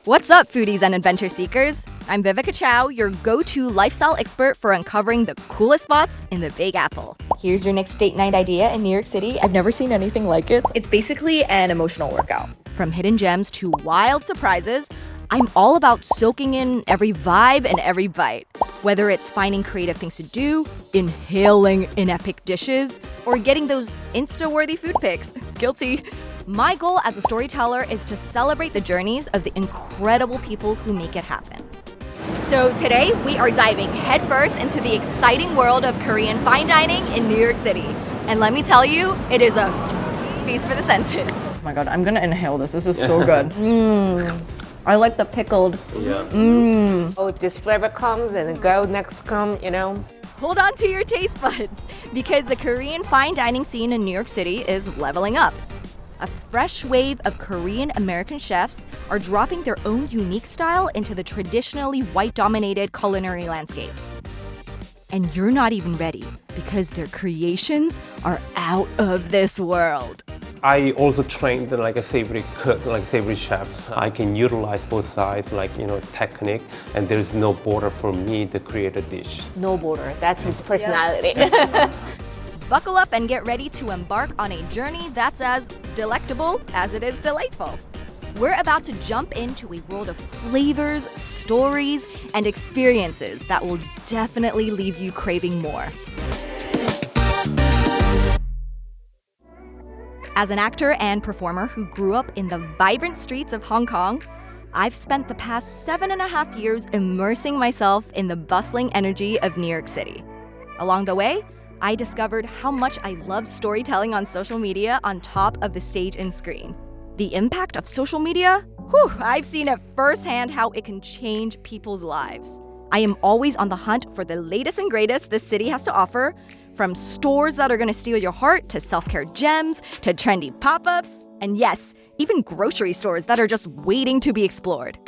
What's up, foodies and adventure seekers? I'm Viveca Chow, your go-to lifestyle expert for uncovering the coolest spots in the Big Apple. Here's your next date night idea in New York City. I've never seen anything like it. It's basically an emotional workout. From hidden gems to wild surprises, I'm all about soaking in every vibe and every bite. Whether it's finding creative things to do, inhaling in epic dishes, or getting those Insta-worthy food pics. Guilty. My goal as a storyteller is to celebrate the journeys of the incredible people who make it happen. So today, we are diving headfirst into the exciting world of Korean fine dining in New York City. And let me tell you, it is a feast for the senses. Oh my god, I'm gonna inhale this. This is so good. I like the pickled. Oh, this flavor comes and the go next come, you know. Hold on to your taste buds, because the Korean fine dining scene in New York City is leveling up. A fresh wave of Korean American chefs are dropping their own unique style into the traditionally white-dominated culinary landscape. And you're not even ready, because their creations are out of this world. I also trained like a savory cook, like savory chefs. I can utilize both sides, like, technique, and there's no border for me to create a dish. No border, that's his personality. Buckle up and get ready to embark on a journey that's as delectable as it is delightful. We're about to jump into a world of flavors, stories, and experiences that will definitely leave you craving more. As an actor and performer who grew up in the vibrant streets of Hong Kong, I've spent the past 7.5 years immersing myself in the bustling energy of New York City. Along the way, I discovered how much I love storytelling on social media on top of the stage and screen. The impact of social media? Whew, I've seen it firsthand how it can change people's lives. I am always on the hunt for the latest and greatest this city has to offer, from stores that are gonna steal your heart to self-care gems to trendy pop-ups, and yes, even grocery stores that are just waiting to be explored.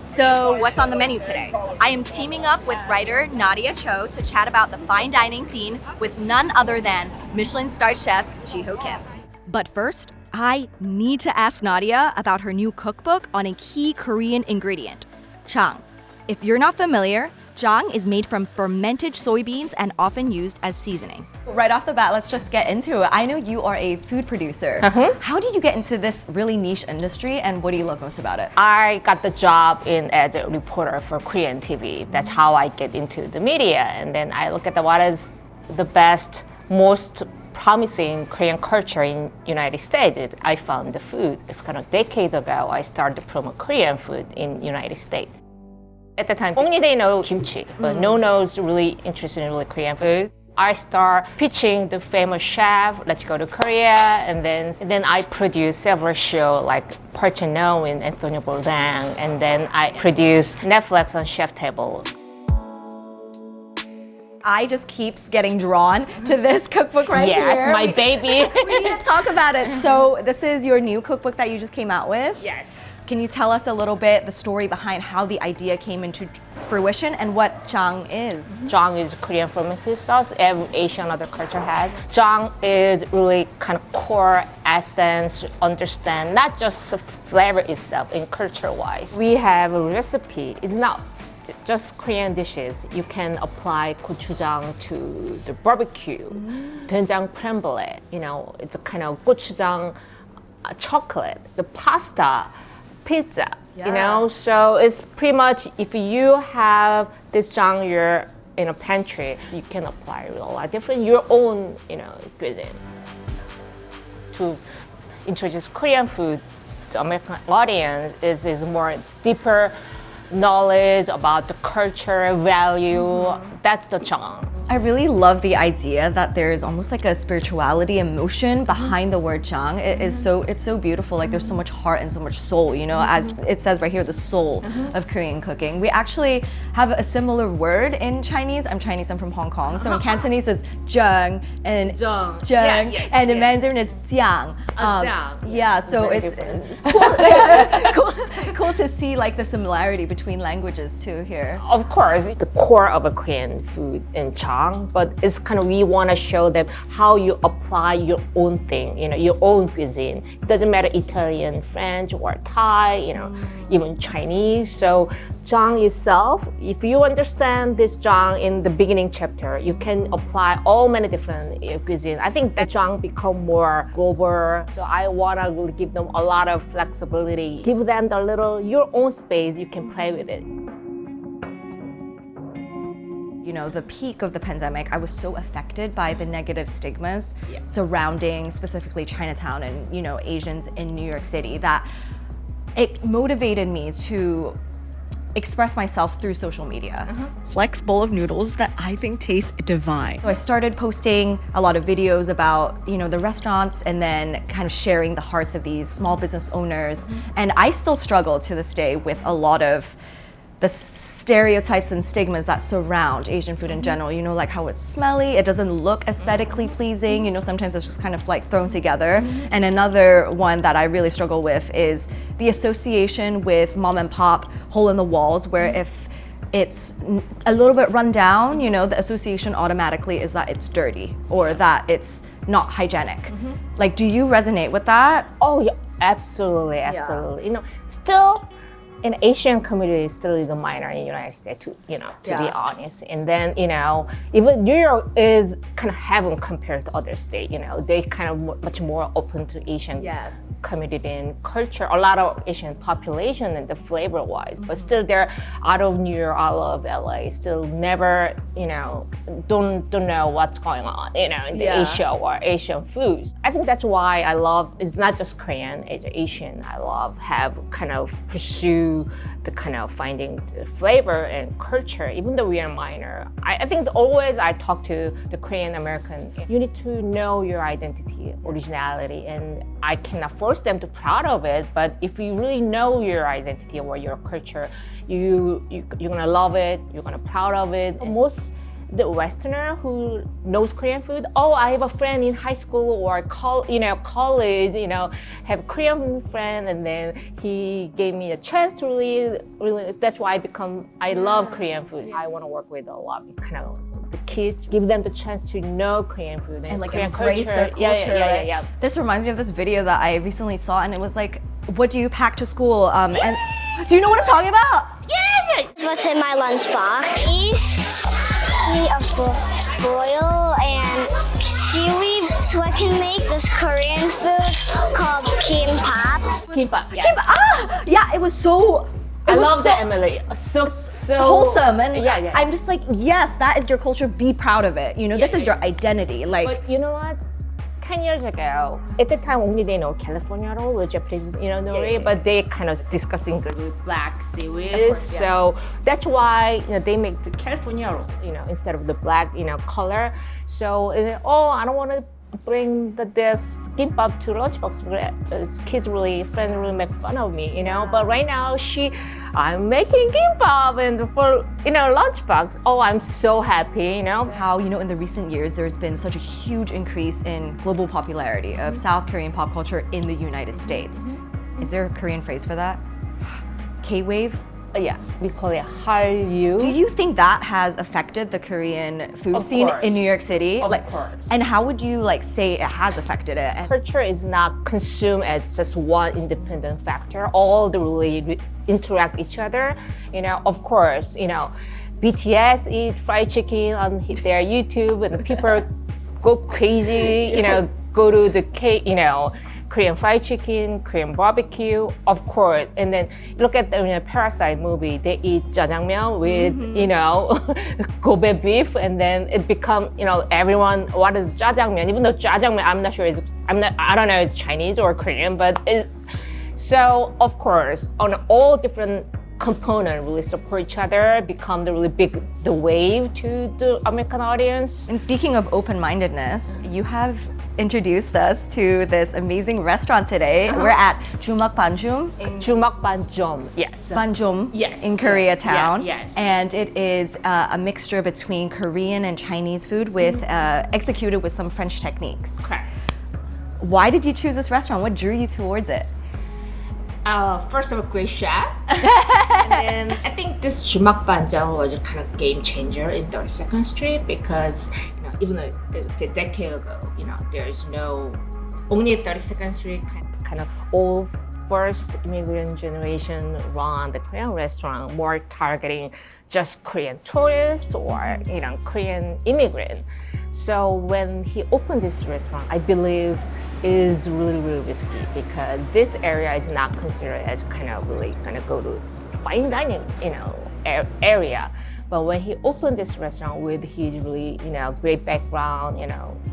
So, what's on the menu today? I am teaming up with writer Nadia Cho to chat about the fine dining scene with none other than Michelin-starred chef Jiho Kim. But first, I need to ask Nadia about her new cookbook on a key Korean ingredient, Jang. If you're not familiar, Jang is made from fermented soybeans and often used as seasoning. Right off the bat, let's just get into it. I know you are a food producer. How did you get into this really niche industry, and what do you love most about it? I got the job as a reporter for Korean TV. That's how I get into the media. And then I look at what is the best, most promising Korean culture in United States. I found the food. It's kind of decades ago, I started to promote Korean food in United States. At the time, only they know kimchi, but no one knows really interested in really Korean food. I start pitching the famous chef, let's go to Korea, and then I produce several shows like Perch and Know with Antonio Bourdain, and then I produce Netflix on Chef Table. I just keeps getting drawn to this cookbook right here. Yes, my baby. We need to talk about it. So this is your new cookbook that you just came out with? Yes. Can you tell us a little bit the story behind how the idea came into fruition and what Jang is? Jang is Korean fermented sauce. Every Asian other culture has. Jang is really kind of core essence, understand not just the flavor itself in culture-wise. We have a recipe. It's not just Korean dishes. You can apply gochujang to the barbecue, doenjang creme brulee. It's a kind of gochujang chocolate, the pasta, pizza, so it's pretty much if you have this genre in a pantry, so you can apply a lot different your own, cuisine. To introduce Korean food to American audience is more deeper knowledge about the culture, value. That's the Jang. I really love the idea that there's almost like a spirituality, emotion behind the word Jang. It's so beautiful. Like there's so much heart and so much soul, as it says right here, the soul of Korean cooking. We actually have a similar word in Chinese. I'm Chinese, I'm from Hong Kong. So in Cantonese it's Jang and Jang, and in Mandarin it's Jiang. Jiang. Yeah, so Very it's different. cool cool to see like the similarity between languages too here. Of course, the core of a Korean food in Jang, but it's kind of we want to show them how you apply your own thing, your own cuisine. It doesn't matter Italian, French, or Thai, even Chinese. So Jang itself, if you understand this Jang in the beginning chapter, you can apply all many different cuisine. I think that Jang become more global. So I want to really give them a lot of flexibility. Give them the little, your own space, you can play with it. The peak of the pandemic, I was so affected by the negative stigmas surrounding specifically Chinatown and, Asians in New York City that it motivated me to express myself through social media. Flex bowl of noodles that I think taste divine. So I started posting a lot of videos about, the restaurants and then kind of sharing the hearts of these small business owners. And I still struggle to this day with a lot of the stereotypes and stigmas that surround Asian food in general, like how it's smelly, it doesn't look aesthetically pleasing, sometimes it's just kind of like thrown together. And another one that I really struggle with is the association with mom and pop hole in the walls, where if it's a little bit run down, the association automatically is that it's dirty or that it's not hygienic. Like, do you resonate with that? Oh yeah, absolutely. Still, in Asian community is still the minor in the United States, to be honest. And then, even New York is kind of heaven compared to other states. They kind of much more open to Asian community and culture. A lot of Asian population and the flavor-wise, but still they're out of New York, out of LA, still never, don't know what's going on, in the Asia or Asian foods. I think that's why I love, it's not just Korean, it's Asian. I love have kind of pursue the kind of finding the flavor and culture, even though we are minor. I think always I talk to the Korean American, you need to know your identity, originality, and I cannot force them to proud of it, but if you really know your identity or your culture, you're gonna love it, you're gonna proud of it. Most the Westerner who knows Korean food, I have a friend in high school or college, have Korean friend, and then he gave me a chance to really, that's why I love Korean food. I want to work with a lot of kind of the kids, give them the chance to know Korean food and like Korean embrace culture. their culture. Yeah. This reminds me of this video that I recently saw, and it was like, what do you pack to school? And do you know what I'm talking about? Yeah! What's in my lunchbox? Of foil and seaweed, so I can make this Korean food called kimbap. Kimbap, yes. Yeah, it was so. I love that, Emily. So wholesome, and yeah. I'm just like, yes, that is your culture. Be proud of it. This is your identity. Like, but you know what? 10 years ago, at the time only they know California roll with Japanese, nori, but they kind of discussing the black seaweed. Course, so that's why they make the California roll, instead of the black, color. So I don't want to bring this kimbap to lunchbox. Kids friends really make fun of me, But right now I'm making kimbap and for lunchbox. I'm so happy, How in the recent years there's been such a huge increase in global popularity of South Korean pop culture in the United States. Is there a Korean phrase for that? K-wave? Yeah, we call it Hallyu. Do you think that has affected the Korean food scene in New York City? Of course. And how would you say it has affected it? Culture is not consumed as just one independent factor. All the really interact each other. Of course, BTS eat fried chicken on their YouTube, and people go crazy. Go to the Korean fried chicken, Korean barbecue, of course. And then look at the Parasite movie. They eat jjajangmyeon with Kobe beef, and then it become everyone. What is jjajangmyeon? Even though jjajangmyeon, I'm not sure. I don't know. It's Chinese or Korean, but so of course on all different component really support each other, become the really big wave to the American audience. And speaking of open-mindedness, you have introduced us to this amazing restaurant today. We're at Joomak Banjum. Joomak Banjum, yes. Banjum, yes. In Koreatown. Yes. And it is a mixture between Korean and Chinese food with executed with some French techniques. Correct. Why did you choose this restaurant? What drew you towards it? First of all, great chef. And then I think this Joomak Banjang was a kind of game changer in 32nd Street because, even though a decade ago, there's no, only 32nd Street kind of all first immigrant generation run the Korean restaurant, more targeting just Korean tourists or, Korean immigrant. So when he opened this restaurant, I believe is really, really risky because this area is not considered as kind of really going to go to fine dining, area. But when he opened this restaurant with his really, great background,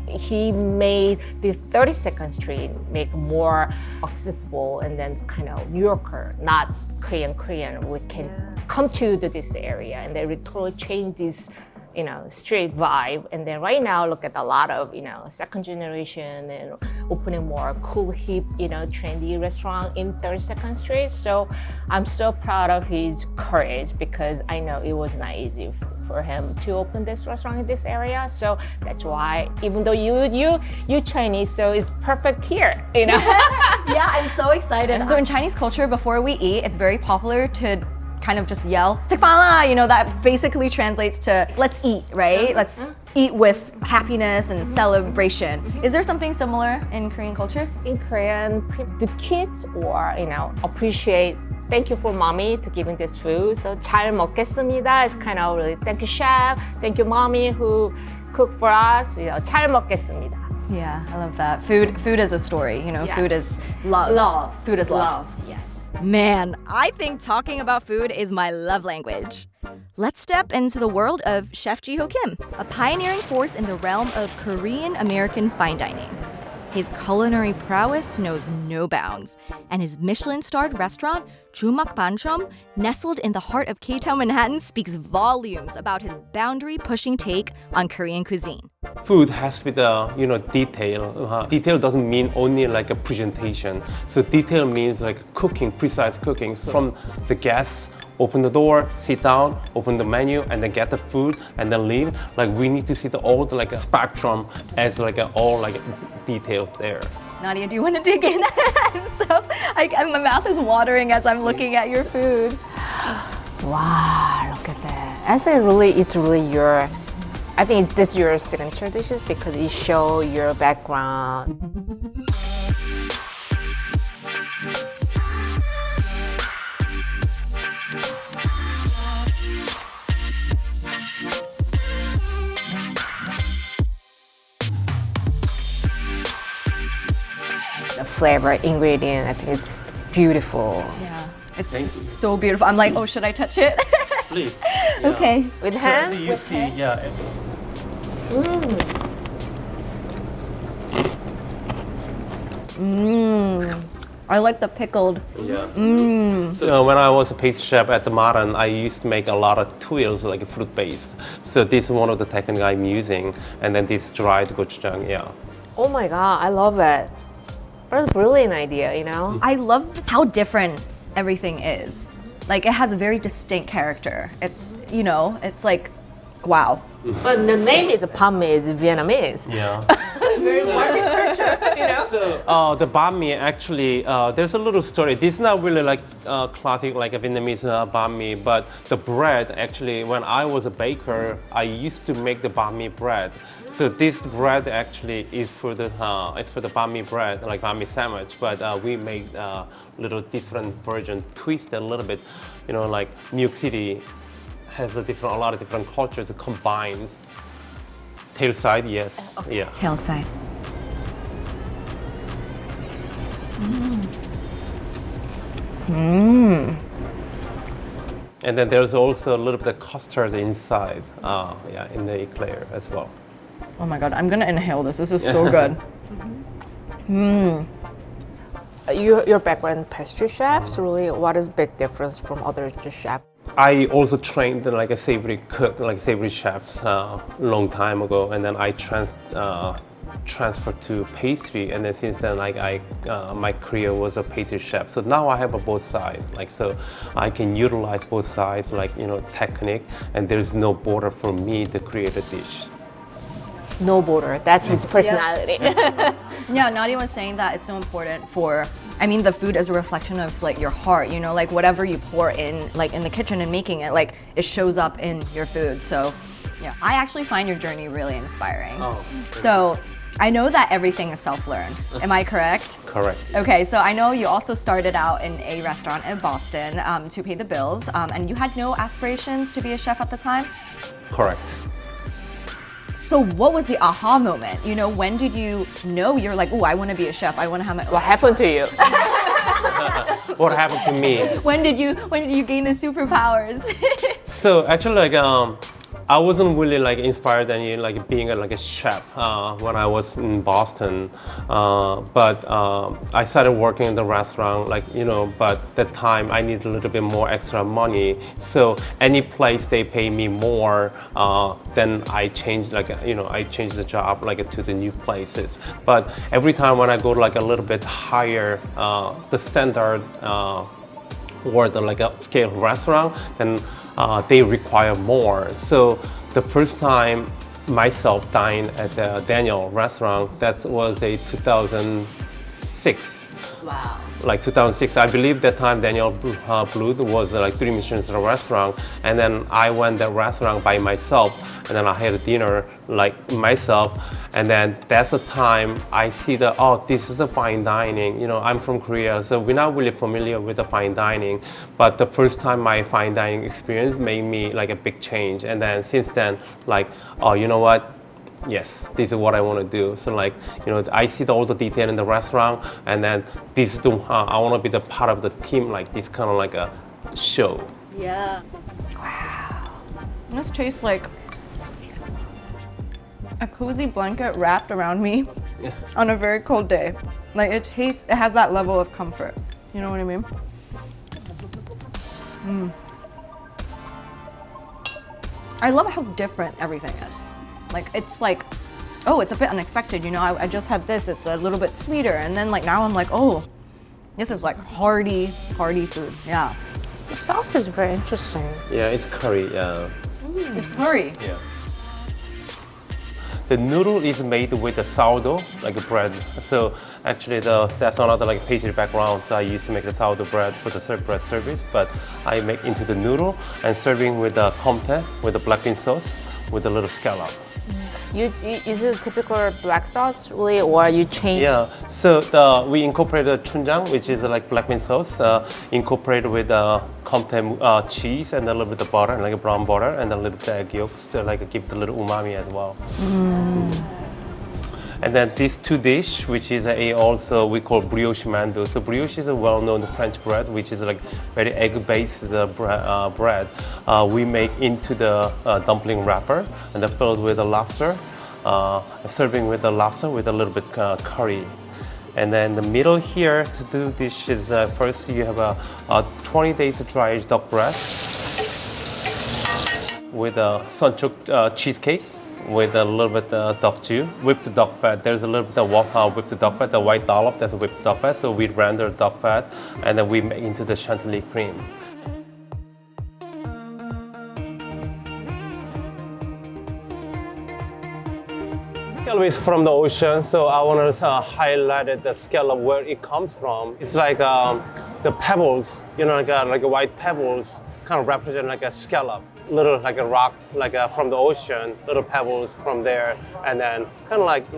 he made the 32nd Street make more accessible and then kind of New Yorker, not Korean, we can come to this area and they totally change this street vibe. And then right now, look at a lot of, second generation and opening more cool, hip, trendy restaurant in 32nd Street. So I'm so proud of his courage because I know it was not easy for him to open this restaurant in this area. So that's why, even though you Chinese, so it's perfect here, Yeah, I'm so excited. So in Chinese culture, before we eat, it's very popular to kind of just yell, "식빵아," that basically translates to let's eat, right? Let's eat with happiness and celebration. Is there something similar in Korean culture? In Korean, the kids or, appreciate thank you for mommy to giving this food. So 잘 먹겠습니다 is kind of really thank you chef, thank you mommy who cooked for us. 잘 먹겠습니다. Yeah, I love that. Food is a story. Yes. Food is love. Love. Food is love. Yes. Man, I think talking about food is my love language. Let's step into the world of Chef Jiho Kim, a pioneering force in the realm of Korean American fine dining. His culinary prowess knows no bounds, and his Michelin-starred restaurant, Joomak Banjang, nestled in the heart of K-Town Manhattan, speaks volumes about his boundary-pushing take on Korean cuisine. Food has to be the detail. Detail doesn't mean only like a presentation. So detail means like cooking, precise cooking. So from the guests, open the door, sit down, open the menu, and then get the food, and then leave. Like we need to see all the spectrum as all details there. Nadia, do you want to dig in? My mouth is watering as I'm looking at your food. Wow, look at that. I think it's really your, I think that's your signature dishes because it shows your background. The flavor ingredient, I think it's beautiful. Yeah, it's so beautiful. I'm like, oh, should I touch it? Please. Okay. With hand? You see, yeah. I like the pickled. Yeah. So when I was a pastry chef at the Modern, I used to make a lot of tuiles, like fruit-based. So this is one of the techniques I'm using, and then this dried gochujang, yeah. Oh my God, I love it. What a brilliant idea, I loved how different everything is. Like, it has a very distinct character. It's, it's like, wow. But the name is banh mi is Vietnamese. Yeah. Very market culture, So the banh mi actually, there's a little story. This is not really like classic like a Vietnamese banh mi, but the bread actually, when I was a baker, I used to make the banh mi bread. So this bread actually is for the banh mi bread, like banh mi sandwich. But we made a little different version, twist a little bit. Like New York City has a lot of different cultures combined. Tail side, yes, yeah. Tail side. And then there's also a little bit of custard inside, in the eclair as well. Oh my God, I'm gonna inhale this. This is so good. Your background in pastry chefs, really, what is big difference from other chefs? I also trained like a savory cook, like savory chefs, long time ago, and then I transferred to pastry, and then since then, my career was a pastry chef. So now I have both sides, so I can utilize both sides, technique, and there's no border for me to create a dish. No border, that's his personality. Yeah, Nadia was saying that it's so important for I mean, the food is a reflection of like your heart, you know, like whatever you pour in, like in the kitchen and making it, like it shows up in your food. So, yeah, I actually find your journey really inspiring. So, I know that everything is self-learned. Am I correct? Correct. Okay, so I know you also started out in a restaurant in Boston to pay the bills, and you had no aspirations to be a chef at the time. Correct. So what was the aha moment? You know, when did you know you're like, oh, I want to be a chef. I want to have my own. What happened to you? What happened to me? When did you gain the superpowers? So actually, like I wasn't really like inspired any like being like a chef when I was in Boston, but I started working in the restaurant, like but that time I needed a little bit more extra money. So any place they pay me more, then I changed I changed the job like to the new places. But every time when I go to like a little bit higher, the standard or the like a scale restaurant, then they require more. So the first time myself dined at the Daniel restaurant, that was a 2006. Wow. Like 2006, I believe that time Daniel Blue was like 3 Michelin restaurant, and then I went that restaurant by myself, and then I had a dinner like myself, and then that's the time I see that this is the fine dining. I'm from Korea, so we're not really familiar with the fine dining, but the first time my fine dining experience made me like a big change, and then since then like you know what? Yes, this is what I want to do. So like, I see all the detail in the restaurant, and then this is I want to be the part of the team, like this kind of like a show. Yeah. Wow. This tastes like a cozy blanket wrapped around me on a very cold day. Like it has that level of comfort. You know what I mean? I love how different everything is. Like it's like, oh, it's a bit unexpected. I just had this. It's a little bit sweeter, and then like now I'm like, oh, this is like hearty food. Yeah. The sauce is very interesting. Yeah, it's curry. Yeah. It's curry. Yeah. The noodle is made with the sourdough, like bread. So actually, that's another like pastry background. So I used to make the sourdough bread for the bread service, but I make into the noodle and serving with the comté with the black bean sauce with a little scallop. You use a typical black sauce, really, or you change? Yeah, so we incorporated chunjang, which is like black bean sauce, incorporated with comté cheese and a little bit of butter, like a brown butter, and a little bit of egg yolks to like give it a little umami as well. And then these two dish, which is also we call brioche mandu. So brioche is a well-known French bread, which is like very egg-based bread. We make into the dumpling wrapper and then filled with the lobster, serving with the lobster with a little bit curry. And then the middle here to do this is first you have a 20 days dry aged duck breast with a sunchok cheesecake, with a little bit of duck stew, whipped duck fat. There's a little bit of whipped duck fat, the white dollop, that's whipped duck fat. So we render duck fat and then we make into the chantilly cream. Scallop is from the ocean, so I want to highlight the scallop where it comes from. It's like the pebbles, like white pebbles, kind of represent like a scallop. Little like a rock, from the ocean, little pebbles from there, and then kind of like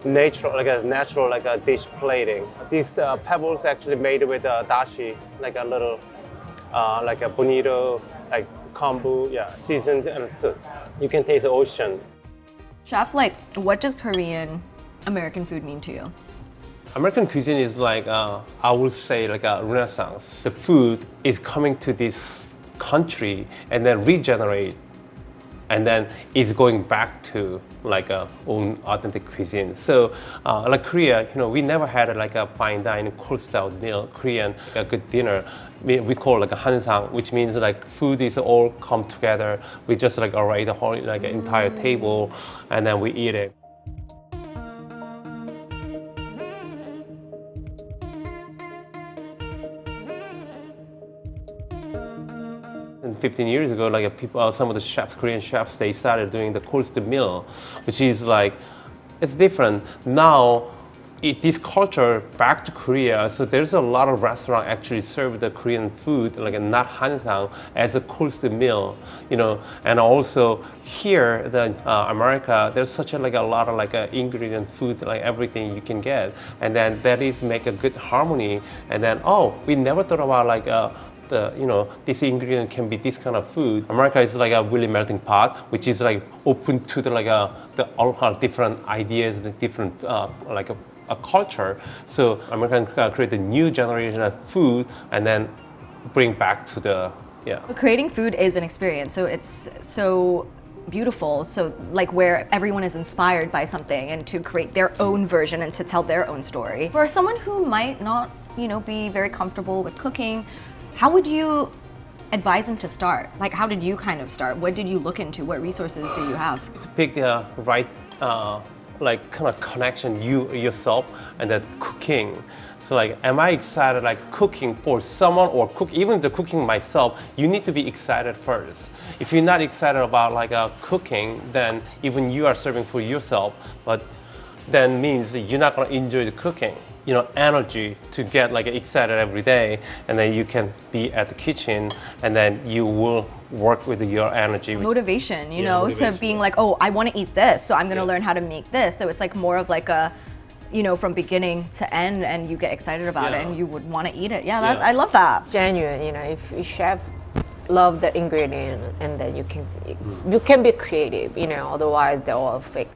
natural, like a dish plating. These pebbles actually made with dashi, like a little, like a bonito, like kombu, seasoned, and so you can taste the ocean. Chef, like, what does Korean American food mean to you? American cuisine is like I would say like a renaissance. The food is coming to this country and then regenerate, and then it's going back to like a own authentic cuisine. So like Korea, we never had like a fine dining cold style meal. Korean, like a good dinner, we call like a hansang, which means like food is all come together. We just like array the whole like entire table, and then we eat it. And 15 years ago, like some of the chefs, Korean chefs, they started doing the cold meal, which is like, it's different. Now, this culture back to Korea. So there's a lot of restaurants actually serve the Korean food, like a not hanjang, as a course meal, And also here, the America, there's such a lot of ingredient food, like everything you can get, and then that is make a good harmony. And then we never thought about this ingredient can be this kind of food. America is like a really melting pot, which is like open to the all different ideas, the different a culture. So American create a new generation of food and then bring back to the But creating food is an experience, so it's so beautiful. So like where everyone is inspired by something and to create their own version and to tell their own story. For someone who might not, be very comfortable with cooking, how would you advise them to start? Like, how did you kind of start? What did you look into? What resources do you have? To pick the right kind of connection yourself and that cooking. So am I excited cooking for someone or even the cooking myself? You need to be excited first. If you're not excited about cooking, then even you are serving for yourself, but then means you're not gonna enjoy the cooking. Energy to get excited every day, and then you can be at the kitchen, and then you will work with your energy. Motivation, to being I want to eat this, so I'm gonna learn how to make this. So it's more of a, from beginning to end, and you get excited about it, and you would want to eat it. I love that. Genuine, if a chef love the ingredient, and then you can be creative, otherwise they're all fake,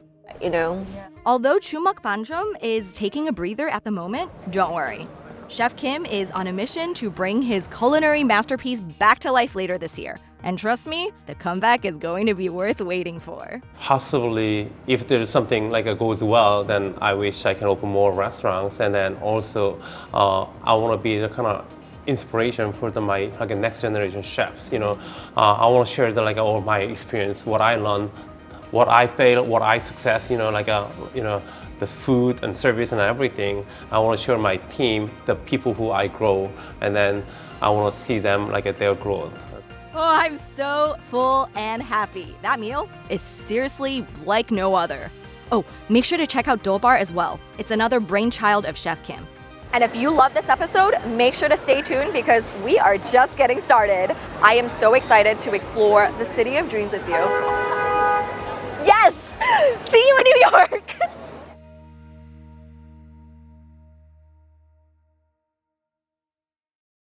Although Joomak Banjum is taking a breather at the moment, don't worry. Chef Kim is on a mission to bring his culinary masterpiece back to life later this year. And trust me, the comeback is going to be worth waiting for. Possibly, if there's something goes well, then I wish I can open more restaurants. And then also, I want to be the kind of inspiration for my next generation chefs. I want to share all my experience, what I learned, what I failed, what I success, the food and service and everything. I want to share my team, the people who I grow, and then I want to see them at their growth. Oh, I'm so full and happy. That meal is seriously like no other. Oh, make sure to check out DDOBAR as well. It's another brainchild of Chef Kim. And if you love this episode, make sure to stay tuned because we are just getting started. I am so excited to explore the city of dreams with you.